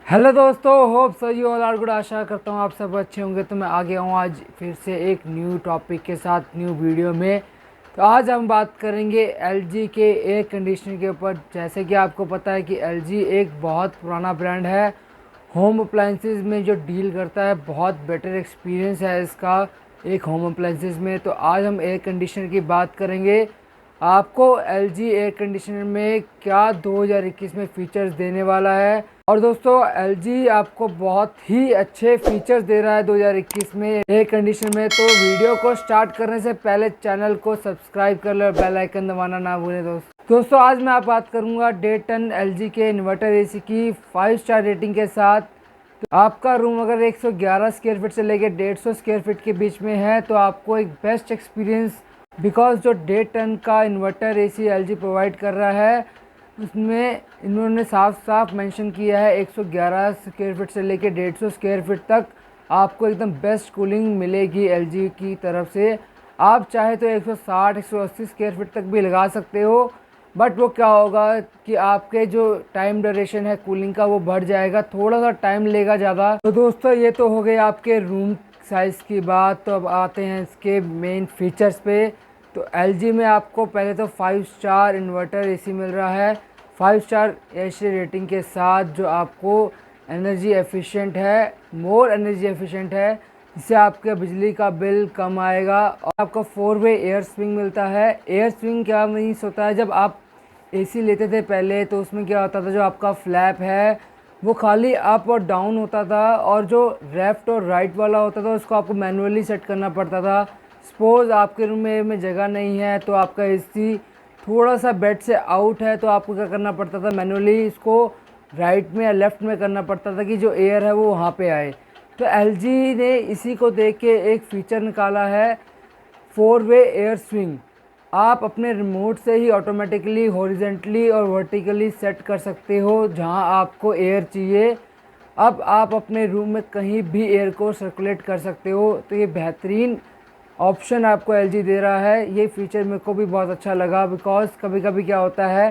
Hello दोस्तों, hope सही all are good. आशा करता हूँ आप सब अच्छे होंगे। तो मैं आ गया हूँ आज फिर से एक न्यू टॉपिक के साथ न्यू वीडियो में। तो आज हम बात करेंगे एलजी के एयर कंडीशनर के ऊपर। जैसे कि आपको पता है कि एलजी एक बहुत पुराना ब्रांड है, होम अप्लाइंसेस में जो डील करता है। बहुत बेटर एक्सपीरियंस है इसका एक होम अप्लाइंसेस में। तो आज हम एयर कंडीशनर की बात करेंगे। आपको एलजी एयर कंडीशनर में क्या 2021 में फ़ीचर्स देने वाला है। और दोस्तों, एलजी आपको बहुत ही अच्छे फीचर्स दे रहा है 2021 में एयर कंडीशनर में। तो वीडियो को स्टार्ट करने से पहले चैनल को सब्सक्राइब कर लो और बेल आइकन दबाना ना भूलें। दोस्तों आज मैं आप बात करूंगा डे 10 एलजी के इन्वर्टर एसी की 5 स्टार रेटिंग के साथ। तो आपका रूम अगर 111 स्क्वायर फीट से लेकर 150 स्क्वायर फीट के बीच में है तो आपको एक बेस्ट एक्सपीरियंस, बिकॉज जो डे 10 का इन्वर्टर एसी एलजी प्रोवाइड कर रहा है उसमें इन्होंने साफ साफ मेंशन किया है 111 स्क्वायर फीट से लेकर 150 स्क्वायर फीट तक आपको एकदम बेस्ट कूलिंग मिलेगी एलजी की तरफ से। आप चाहे तो 160 180 स्क्वायर फीट तक भी लगा सकते हो, बट वो क्या होगा कि आपके जो टाइम ड्यूरेशन है कूलिंग का वो बढ़ जाएगा, थोड़ा सा टाइम लेगा ज़्यादा। तो दोस्तों ये तो हो गई आपके रूम साइज़ की बात। तो अब आते हैं इसके मेन फीचर्स पे। तो एलजी में आपको पहले तो 5 स्टार इन्वर्टर एसी मिल रहा है, 5 स्टार एसी रेटिंग के साथ, जो आपको एनर्जी एफिशिएंट है, मोर एनर्जी एफिशिएंट है, जिससे आपके बिजली का बिल कम आएगा। और आपको 4 वे एयर स्विंग मिलता है। एयर स्विंग क्या मीन्स होता है, जब आप एसी लेते थे पहले तो उसमें क्या होता था, जो आपका फ्लैप है वो खाली अप और डाउन होता था, और जो लेफ़्ट और राइट वाला होता था उसको आपको मैनुअली सेट करना पड़ता था। सपोज़ आपके रूम में जगह नहीं है तो आपका एसी थोड़ा सा बेड से आउट है तो आपको क्या करना पड़ता था, मैनुअली इसको राइट में या लेफ़्ट में करना पड़ता था कि जो एयर है वो वहाँ पे आए। तो एलजी ने इसी को देख के एक फ़ीचर निकाला है, 4 वे एयर स्विंग। आप अपने रिमोट से ही ऑटोमेटिकली हॉरिजेंटली और वर्टिकली सेट कर सकते हो जहां आपको एयर चाहिए। अब आप अपने रूम में कहीं भी एयर को सर्कुलेट कर सकते हो। तो ये बेहतरीन ऑप्शन आपको एलजी दे रहा है। ये फीचर मेरे को भी बहुत अच्छा लगा, बिकॉज़ कभी कभी क्या होता है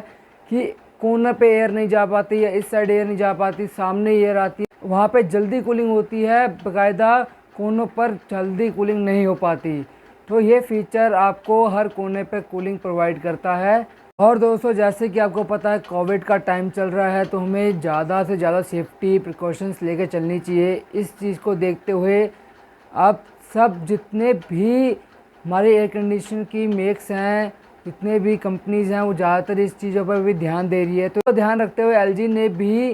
कि कोना पे एयर नहीं जा पाती या इस साइड एयर नहीं जा पाती, सामने एयर आती है, वहाँ पे जल्दी कूलिंग होती है, बाकायदा कोनों पर जल्दी कूलिंग नहीं हो पाती। तो ये फीचर आपको हर कोने पे कूलिंग प्रोवाइड करता है। और दोस्तों जैसे कि आपको पता है कोविड का टाइम चल रहा है, तो हमें ज़्यादा से ज़्यादा सेफ्टी प्रिकॉशंस लेके चलनी चाहिए। इस चीज़ को देखते हुए अब सब जितने भी हमारे एयर कंडीशनर की मेक्स हैं, जितने भी कंपनीज़ हैं, वो ज़्यादातर इस चीज़ों पर भी ध्यान दे रही है। तो ध्यान रखते हुए एलजी ने भी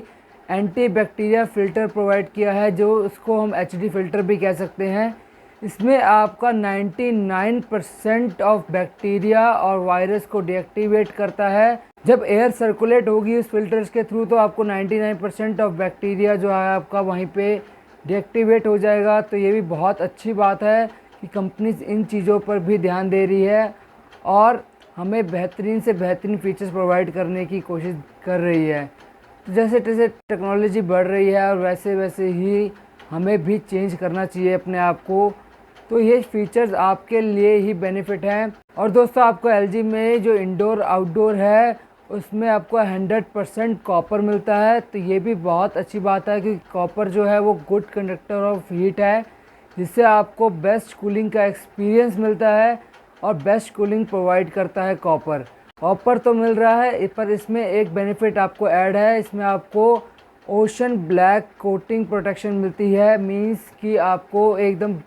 एंटी बैक्टीरिया फ़िल्टर प्रोवाइड किया है, जो उसको हम एचडी फ़िल्टर भी कह सकते हैं। इसमें आपका 99% ऑफ बैक्टीरिया और वायरस को डीएक्टिवेट करता है। जब एयर सर्कुलेट होगी उस फिल्टर्स के थ्रू तो आपको 99% ऑफ बैक्टीरिया जो है आपका वहीं पे डीएक्टिवेट हो जाएगा। तो ये भी बहुत अच्छी बात है कि कंपनीज इन चीज़ों पर भी ध्यान दे रही है और हमें बेहतरीन से बेहतरीन फीचर्स प्रोवाइड करने की कोशिश कर रही है। तो जैसे जैसे टेक्नोलॉजी बढ़ रही है और वैसे वैसे ही हमें भी चेंज करना चाहिए अपने आप को। तो ये फीचर्स आपके लिए ही बेनिफिट हैं। और दोस्तों आपको एलजी में जो इंडोर आउटडोर है उसमें आपको 100% कॉपर मिलता है। तो ये भी बहुत अच्छी बात है क्योंकि कॉपर जो है वो गुड कंडक्टर ऑफ हीट है, जिससे आपको बेस्ट कूलिंग का एक्सपीरियंस मिलता है और बेस्ट कूलिंग प्रोवाइड करता है कॉपर। कॉपर तो मिल रहा है, पर इसमें एक बेनिफिट आपको ऐड है, इसमें आपको ओशन ब्लैक कोटिंग प्रोटेक्शन मिलती है। मींस कि आपको एकदम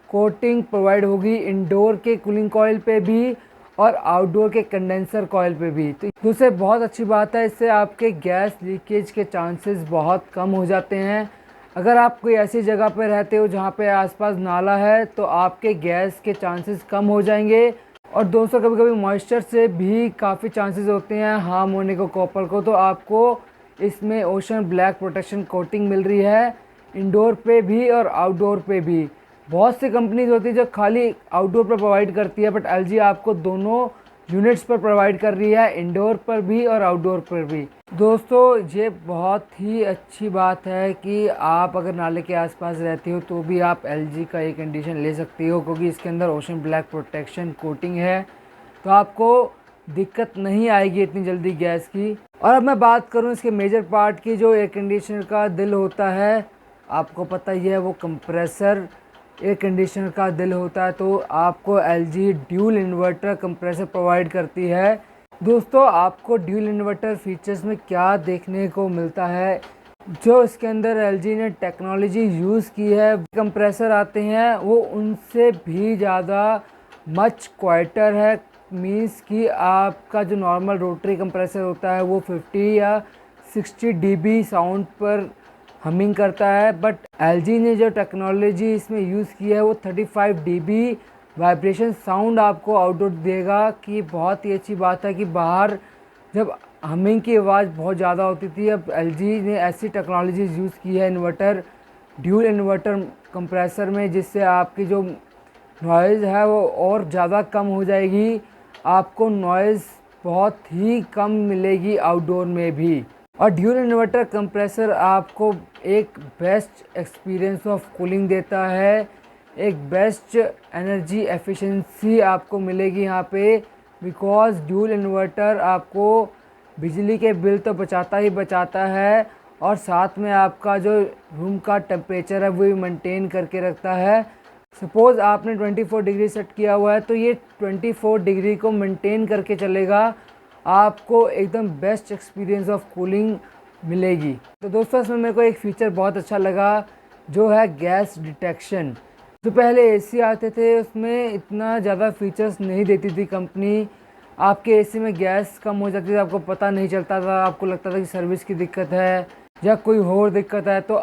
कोटिंग प्रोवाइड होगी इंडोर के कूलिंग कॉइल पे भी और आउटडोर के कंडेंसर कॉइल पे भी। तो दूसरे बहुत अच्छी बात है, इससे आपके गैस लीकेज के चांसेस बहुत कम हो जाते हैं। अगर आप कोई ऐसी जगह पे रहते हो जहाँ पे आसपास नाला है तो आपके गैस के चांसेस कम हो जाएंगे। और दोस्तों कभी कभी मॉइस्चर से भी काफ़ी चांसेस होते हैं हार्म होने को कॉपर को। तो आपको इसमें ओशन ब्लैक प्रोटेक्शन कोटिंग मिल रही है इंडोर पे भी और आउटडोर पे भी। बहुत सी कंपनीज होती है जो खाली आउटडोर पर प्रोवाइड करती है, बट एलजी आपको दोनों यूनिट्स पर प्रोवाइड कर रही है, इंडोर पर भी और आउटडोर पर भी। दोस्तों ये बहुत ही अच्छी बात है कि आप अगर नाले के आसपास रहते हो तो भी आप एलजी का एयर कंडीशन ले सकते हो, क्योंकि इसके अंदर ओशन ब्लैक प्रोटेक्शन कोटिंग है। तो आपको दिक्कत नहीं आएगी इतनी जल्दी गैस की। और अब मैं बात करूं इसके मेजर पार्ट की, जो एयर कंडीशनर का दिल होता है, आपको पता ही है वो कंप्रेसर एयर कंडीशनर का दिल होता है। तो आपको LG dual inverter compressor provide करती है। दोस्तों, आपको ड्यूल इन्वर्टर फीचर्स में क्या देखने को मिलता है, जो इसके अंदर एलजी ने टेक्नोलॉजी यूज़ की है, कंप्रेसर आते हैं वो उनसे भी ज़्यादा मच क्वाइटर है। मींस कि आपका जो नॉर्मल रोटरी कंप्रेसर होता है वो 50 या 60 डीबी साउंड पर हमिंग करता है, बट एलजी ने जो टेक्नोलॉजी इसमें यूज़ की है वो 35 डीबी वाइब्रेशन साउंड आपको आउटडोर देगा। कि बहुत ही अच्छी बात है कि बाहर जब हमिंग की आवाज़ बहुत ज़्यादा होती थी, अब एलजी ने ऐसी टेक्नोलॉजी यूज़ की है इन्वर्टर ड्यूल इन्वर्टर कंप्रेसर में, जिससे आपकी जो नॉइज़ है वो और ज़्यादा कम हो जाएगी। आपको नॉइज़ बहुत ही कम मिलेगी आउटडोर में भी। और ड्यूल इन्वर्टर कंप्रेसर आपको एक बेस्ट एक्सपीरियंस ऑफ कूलिंग देता है, एक बेस्ट एनर्जी एफिशिएंसी आपको मिलेगी यहाँ पे। बिकॉज़ ड्यूल इन्वर्टर आपको बिजली के बिल तो बचाता ही बचाता है, और साथ में आपका जो रूम का टेम्परेचर है वो भी मेंटेन करके रखता है। सपोज़ आपने 24 डिग्री सेट किया हुआ है तो ये 24 डिग्री को मेंटेन करके चलेगा, आपको एकदम बेस्ट एक्सपीरियंस ऑफ कूलिंग मिलेगी। तो दोस्तों, इसमें मेरे को एक फ़ीचर बहुत अच्छा लगा, जो है गैस डिटेक्शन। जो पहले एसी आते थे उसमें इतना ज़्यादा फीचर्स नहीं देती थी कंपनी। आपके एसी में गैस कम हो जाती थी, आपको पता नहीं चलता था, आपको लगता था कि सर्विस की दिक्कत है या कोई और दिक्कत है। तो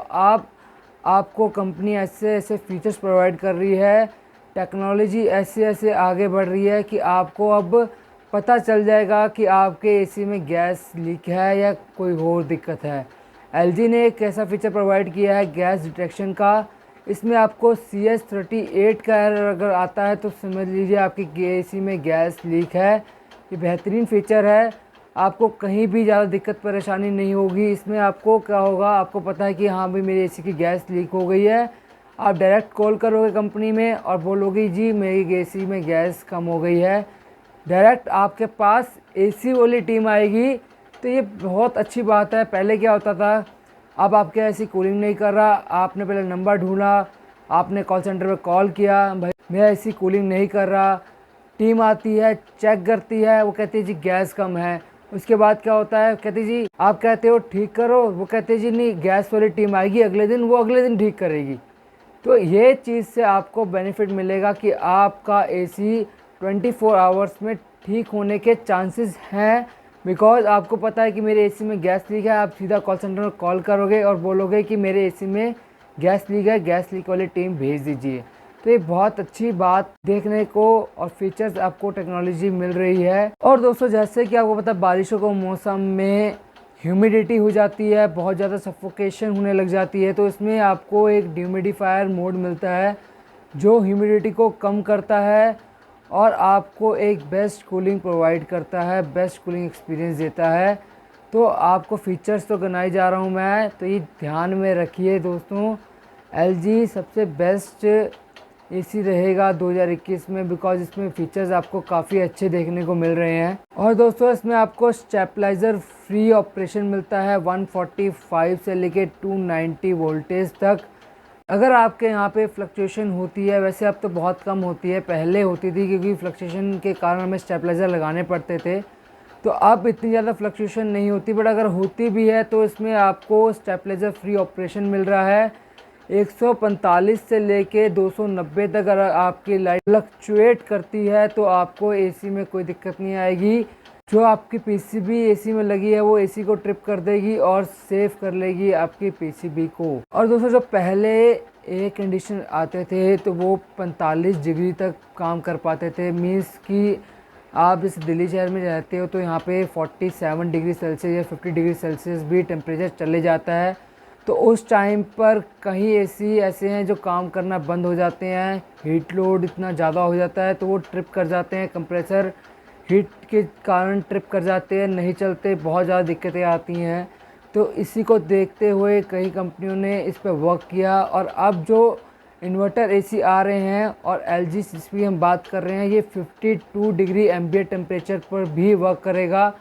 आपको कंपनी ऐसे ऐसे फीचर्स प्रोवाइड कर रही है, टेक्नोलॉजी ऐसे ऐसे आगे बढ़ रही है कि आपको अब पता चल जाएगा कि आपके एसी में गैस लीक है या कोई और दिक्कत है। एलजी ने एक ऐसा फीचर प्रोवाइड किया है गैस डिटेक्शन का। इसमें आपको CS38 का एरर अगर आता है तो समझ लीजिए आपकी एसी में गैस लीक है। ये बेहतरीन फीचर है, आपको कहीं भी ज़्यादा दिक्कत परेशानी नहीं होगी। इसमें आपको क्या होगा, आपको पता है कि हाँ भाई मेरी एसी की गैस लीक हो गई है, आप डायरेक्ट कॉल करोगे कंपनी में और बोलोगे जी मेरी एसी में गैस कम हो गई है, डायरेक्ट आपके पास एसी वाली टीम आएगी। तो ये बहुत अच्छी बात है। पहले क्या होता था, अब आपके ऐसी कूलिंग नहीं कर रहा, आपने पहले नंबर ढूंढा, आपने कॉल सेंटर पे कॉल किया, भाई मेरा ऐसी कूलिंग नहीं कर रहा, टीम आती है चेक करती है, वो कहती है जी गैस कम है। उसके बाद क्या होता है, कहती जी आप कहते हो ठीक करो, वो कहते जी नहीं गैस वाली टीम आएगी अगले दिन, वो अगले दिन ठीक करेगी। तो ये चीज़ से आपको बेनिफिट मिलेगा कि आपका एसी 24 आवर्स में ठीक होने के चांसेस हैं। बिकॉज़ आपको पता है कि मेरे एसी में गैस लीक है, आप सीधा कॉल सेंटर में कॉल करोगे और बोलोगे कि मेरे एसी में गैस लीक है, गैस लीक वाली टीम भेज दीजिए। तो ये बहुत अच्छी बात देखने को और फीचर्स आपको टेक्नोलॉजी मिल रही है। और दोस्तों, जैसे कि आपको पता है बारिशों के मौसम में ह्यूमिडिटी हो जाती है, बहुत ज़्यादा सफोकेशन होने लग जाती है, तो इसमें आपको एक ह्यूमिडिफायर मोड मिलता है जो ह्यूमिडिटी को कम करता है और आपको एक बेस्ट कूलिंग प्रोवाइड करता है, बेस्ट कूलिंग एक्सपीरियंस देता है। तो आपको फीचर्स तो गिनाई जा रहा हूँ मैं, तो ये ध्यान में रखिए दोस्तों। एलजी सबसे बेस्ट एसी रहेगा 2021 में, बिकॉज इसमें फ़ीचर्स आपको काफ़ी अच्छे देखने को मिल रहे हैं। और दोस्तों, इसमें आपको स्टेबलाइज़र फ्री ऑपरेशन मिलता है 145 से लेके 290 वोल्टेज तक। अगर आपके यहाँ पे फ्लक्चुएशन होती है, वैसे अब तो बहुत कम होती है, पहले होती थी क्योंकि फ्लक्चुएशन के कारण हमें स्टेबलाइज़र लगाने पड़ते थे, तो अब इतनी ज़्यादा फ्लक्चुएशन नहीं होती। बट अगर होती भी है तो इसमें आपको स्टेबलाइज़र फ्री ऑपरेशन मिल रहा है। 145 से लेके 290 तक अगर आपकी लाइट फ्लक्चुएट करती है तो आपको एसी में कोई दिक्कत नहीं आएगी। जो आपकी पीसीबी एसी में लगी है वो एसी को ट्रिप कर देगी और सेव कर लेगी आपकी पीसीबी को। और दोस्तों, जो पहले एयर कंडीशनर आते थे तो वो 45 डिग्री तक काम कर पाते थे। मीन्स कि आप जैसे दिल्ली शहर में रहते हो तो यहाँ पे 47 डिग्री सेल्सियस या 50 डिग्री सेल्सियस भी टेम्परेचर चले जाता है। तो उस टाइम पर कहीं एसी ऐसे हैं जो काम करना बंद हो जाते हैं, हीट लोड इतना ज़्यादा हो जाता है तो वो ट्रिप कर जाते हैं, कंप्रेसर हीट के कारण ट्रिप कर जाते हैं, नहीं चलते, बहुत ज़्यादा दिक्कतें आती हैं। तो इसी को देखते हुए कई कंपनियों ने इस पर वर्क किया और अब जो इन्वर्टर एसी आ रहे हैं और LG जिसकी हम बात कर रहे हैं ये 52 डिग्री एम्बिएंट टेम्परेचर पर भी वर्क करेगा।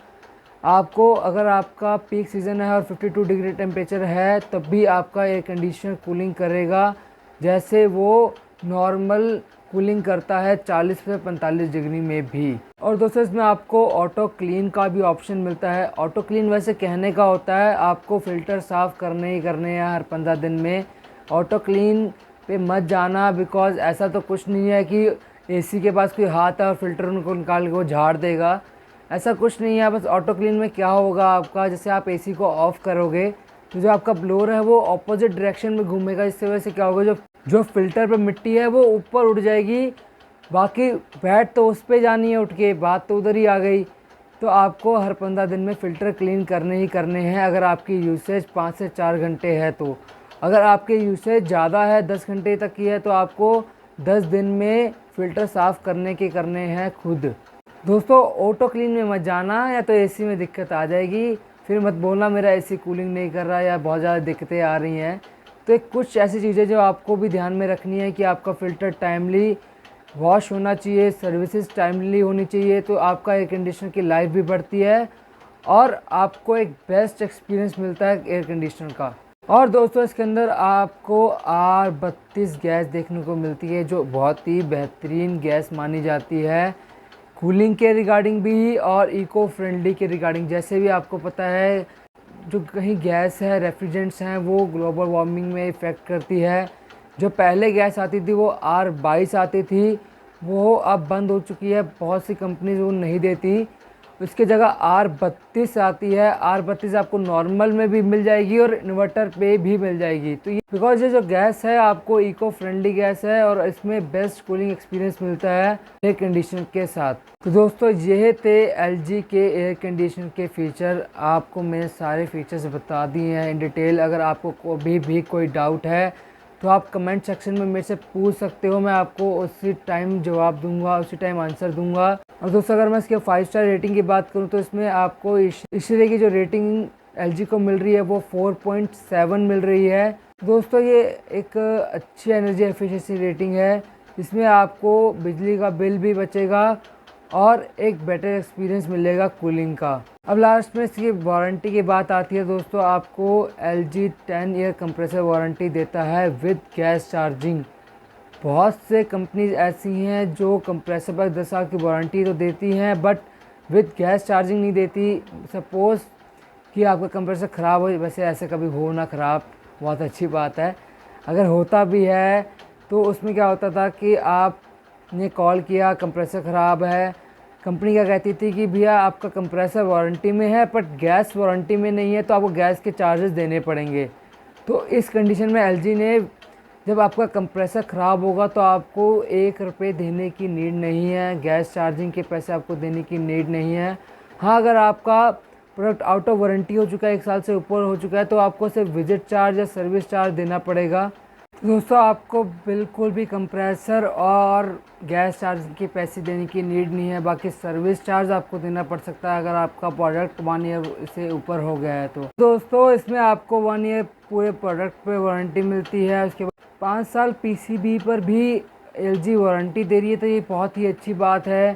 आपको अगर आपका पीक सीज़न है और 52 डिग्री टेम्परेचर है तब भी आपका एयर कंडीशनर कूलिंग करेगा जैसे वो नॉर्मल कूलिंग करता है 40 से 45 डिग्री में भी। और दोस्तों इसमें आपको ऑटो क्लीन का भी ऑप्शन मिलता है। ऑटो क्लीन वैसे कहने का होता है आपको फ़िल्टर साफ़ करने ही करने हैं हर 15 दिन में। ऑटो क्लीन पे मत जाना, बिकॉज़ ऐसा तो कुछ नहीं है कि एसी के पास कोई हाथ है और फ़िल्टर उनको निकाल के वो झाड़ देगा, ऐसा कुछ नहीं है। बस ऑटो क्लीन में क्या होगा आपका, जैसे आप एसी को ऑफ़ करोगे तो जो आपका ब्लोअर है वो ऑपोजिट डायरेक्शन में घूमेगा, जिससे वजह से क्या होगा जो फ़िल्टर पे मिट्टी है वो ऊपर उड़ जाएगी। बाकी बैठ तो उस पे जानी है उठ के, बात तो उधर ही आ गई। तो आपको हर 15 दिन में फ़िल्टर क्लीन करने ही करने हैं अगर आपकी यूसेज 5 से 4 घंटे है तो। अगर आपकी यूसेज ज़्यादा है 10 घंटे तक की है तो आपको 10 दिन में फ़िल्टर साफ़ करने हैं खुद। दोस्तों ऑटो क्लीन में मत जाना, या तो एसी में दिक्कत आ जाएगी, फिर मत बोलना मेरा एसी कूलिंग नहीं कर रहा या बहुत ज़्यादा दिक्कतें आ रही हैं। तो कुछ ऐसी चीज़ें जो आपको भी ध्यान में रखनी है कि आपका फ़िल्टर टाइमली वॉश होना चाहिए, सर्विसेज टाइमली होनी चाहिए, तो आपका एयर कंडीशनर की लाइफ भी बढ़ती है और आपको एक बेस्ट एक्सपीरियंस मिलता है एयर कंडीशनर का। और दोस्तों इसके अंदर आपको R32 गैस देखने को मिलती है जो बहुत ही बेहतरीन गैस मानी जाती है कूलिंग के रिगार्डिंग भी और इको फ्रेंडली के रिगार्डिंग। जैसे भी आपको पता है जो कहीं गैस है, रेफ्रिजरेंट्स हैं, वो ग्लोबल वार्मिंग में इफ़ेक्ट करती है। जो पहले गैस आती थी वो R22 आती थी, वो अब बंद हो चुकी है, बहुत सी कंपनीज वो नहीं देती, उसके जगह R32 आती है। R32 आपको नॉर्मल में भी मिल जाएगी और इन्वर्टर पे भी मिल जाएगी। तो ये बिकॉज ये जो गैस है आपको इको फ्रेंडली गैस है और इसमें बेस्ट कूलिंग एक्सपीरियंस मिलता है एयर कंडीशनर के साथ। तो दोस्तों ये थे LG के एयर कंडीशनर के फ़ीचर, आपको मैंने सारे फीचर्स बता दिए हैं इन डिटेल। अगर आपको कभी भी कोई डाउट है तो आप कमेंट सेक्शन में मेरे से पूछ सकते हो, मैं आपको उसी टाइम जवाब दूंगा, उसी टाइम आंसर दूंगा। और दोस्तों अगर मैं इसके 5 स्टार रेटिंग की बात करूं तो इसमें आपको इस तरह की जो रेटिंग LG को मिल रही है वो 4.7 मिल रही है। दोस्तों ये एक अच्छी एनर्जी एफिशिएंसी रेटिंग है, इसमें आपको बिजली का बिल भी बचेगा और एक बेटर एक्सपीरियंस मिलेगा कूलिंग का। अब लास्ट में इसकी वारंटी की बात आती है दोस्तों, आपको LG 10 ईयर कंप्रेसर वारंटी देता है विद गैस चार्जिंग। बहुत से कंपनीज ऐसी हैं जो कंप्रेसर पर 10 साल की वारंटी तो देती हैं बट विद गैस चार्जिंग नहीं देती। सपोज़ कि आपका कंप्रेसर ख़राब हो, वैसे ऐसे कभी हो ना ख़राब, बहुत अच्छी बात है। अगर होता भी है तो उसमें क्या होता था कि आपने कॉल किया कंप्रेसर ख़राब है, कंपनी क्या कहती थी कि भैया आपका कंप्रेसर वारंटी में है बट गैस वारंटी में नहीं है, तो आपको गैस के चार्जेस देने पड़ेंगे। तो इस कंडीशन में LG ने जब आपका कंप्रेसर ख़राब होगा तो आपको 1 रुपये देने की नीड नहीं है, गैस चार्जिंग के पैसे आपको देने की नीड नहीं है। हाँ अगर आपका प्रोडक्ट आउट ऑफ वारंटी हो चुका है, 1 साल से ऊपर हो चुका है, तो आपको सिर्फ विजिट चार्ज या सर्विस चार्ज देना पड़ेगा। दोस्तों आपको बिल्कुल भी कंप्रेसर और गैस चार्ज के पैसे देने की नीड नहीं है, बाकी सर्विस चार्ज आपको देना पड़ सकता है अगर आपका प्रोडक्ट 1 ईयर से ऊपर हो गया है तो। दोस्तों इसमें आपको 1 ईयर पूरे प्रोडक्ट पे वारंटी मिलती है, उसके बाद 5 साल PCB पर भी LG वारंटी दे रही है, तो ये बहुत ही अच्छी बात है।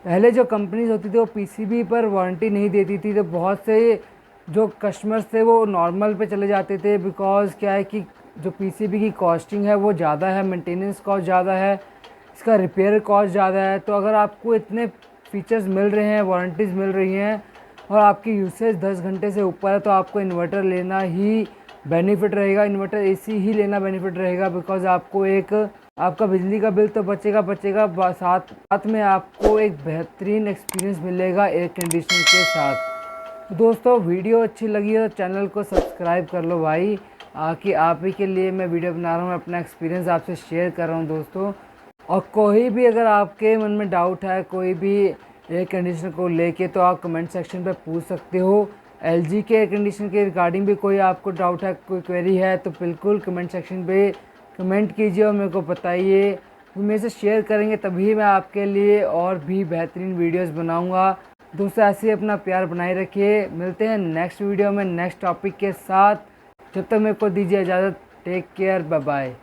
पहले जो कंपनीज होती थी वो PCB पर वारंटी नहीं देती थी, तो बहुत से जो कस्टमर्स थे वो नॉर्मल पे चले जाते थे, बिकॉज़ क्या है कि जो PCB की कॉस्टिंग है वो ज़्यादा है, मेंटेनेंस कॉस्ट ज़्यादा है, इसका रिपेयर कॉस्ट ज़्यादा है। तो अगर आपको इतने फीचर्स मिल रहे हैं, वारंटीज़ मिल रही हैं और आपकी यूसेज 10 घंटे से ऊपर है, तो आपको इन्वर्टर लेना ही बेनिफिट रहेगा, इन्वर्टर AC ही लेना बेनिफिट रहेगा। बिकॉज़ आपको एक आपका बिजली का बिल तो बचेगा, साथ में आपको एक बेहतरीन एक्सपीरियंस मिलेगा एयर कंडीशनर के साथ। दोस्तों वीडियो अच्छी लगी है तो चैनल को सब्सक्राइब कर लो भाई, कि आप ही के लिए मैं वीडियो बना रहा हूँ, अपना एक्सपीरियंस आपसे शेयर कर रहा हूँ दोस्तों। और कोई भी अगर आपके मन में डाउट है कोई भी एयर कंडीशनर को लेके, तो आप कमेंट सेक्शन पे पूछ सकते हो। LG के एयर कंडीशनर के रिगार्डिंग भी कोई आपको डाउट है, कोई क्वेरी है, तो बिल्कुल कमेंट सेक्शन पे कमेंट कीजिए और मेरे को बताइए, मेरे से शेयर करेंगे तभी मैं आपके लिए और भी बेहतरीन वीडियोस बनाऊंगा। दोस्तों ऐसे ही अपना प्यार बनाए रखिए, मिलते हैं नेक्स्ट वीडियो में नेक्स्ट टॉपिक के साथ। जब तक मेरे को दीजिए इजाज़त, टेक केयर, बाय बाय।